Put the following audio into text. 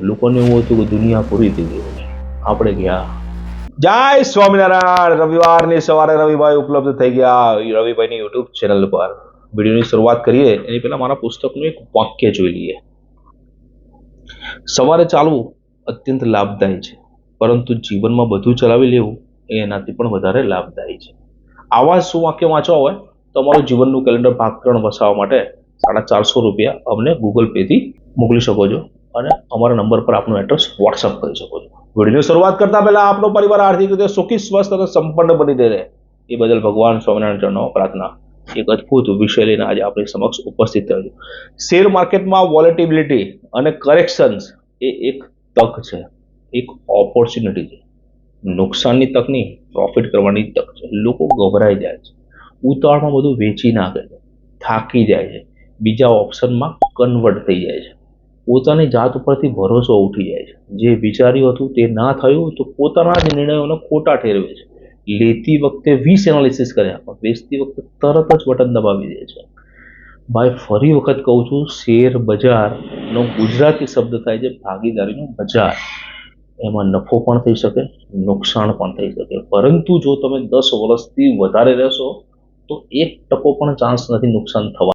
લોકોને એવું હતું કે દુનિયા પૂરી થઈ ગઈ છે, આપણે ગયા. જય સ્વામિનારાયણ. રવિવારની સવારે રવિભાઈ ઉપલબ્ધ થઈ ગયા રવિભાઈની યુટ્યુબ ચેનલ પર. વિડીયોની શરૂઆત કરીએ એની પહેલા મારા પુસ્તકનું એક વાક્ય જોઈ લઈએ. સવારે ચાલવું અત્યંત લાભદાયી છે, પરંતુ જીવનમાં બધું ચલાવી લેવું એ એનાથી પણ વધારે લાભદાયી છે. આવા શું વાક્ય વાંચવા હોય તો અમારું જીવનનું કેલેન્ડર ભાગ 3 વસાવવા માટે ₹450 અમને ગૂગલ પેથી મોકલી શકો છો અને અમારા નંબર પર આપનું એડ્રેસ વોટ્સઅપ કરી શકો છો. વિડીયોની શરૂઆત કરતા પહેલા આપનો પરિવાર આર્થિક રીતે સુખી, સ્વસ્થ અને સંપન્ન બની રહે એ બદલ ભગવાન સ્વામિનારાયણ ચરણો પ્રાર્થના. એક અદ્ભુત વિષય લઈને આજે આપણી સમક્ષ ઉપસ્થિત થયો છું. શેર માર્કેટમાં વોલેટિલિટી અને કરેક્શન્સ એ એક તક છે, એક ઓપોર્ચ્યુનિટી છે. નુકસાનની તક નહીં, પ્રોફિટ કરવાની તક છે. લોકો ગભરાઈ જાય છે, ઉતાવળમાં બધું વેચી નાખે છે, થાકી જાય છે, બીજા ઓપ્શનમાં કન્વર્ટ થઈ જાય છે. પોતાની જાત ઉપરથી ભરોસો ઉઠી જાય છે. જે વિચાર્યું હતું તે ના થયું તો પોતાના જ નિર્ણયોને ખોટા ઠેરવે છે. લેતી વખતે 20 એનાલિસિસ કર્યા પણ વેચતી વખતે તરત જ બટન દબાવી દે છે. ભાઈ ફરી વખત કહું છું, શેર બજારનો ગુજરાતી શબ્દ થાય છે ભાગીદારીનું બજાર. એમાં નફો પણ થઈ શકે, નુકસાન પણ થઈ શકે, પરંતુ જો તમે 10 વર્ષથી વધારે રહેશો તો 1% પણ ચાન્સ નથી નુકસાન થવાનો.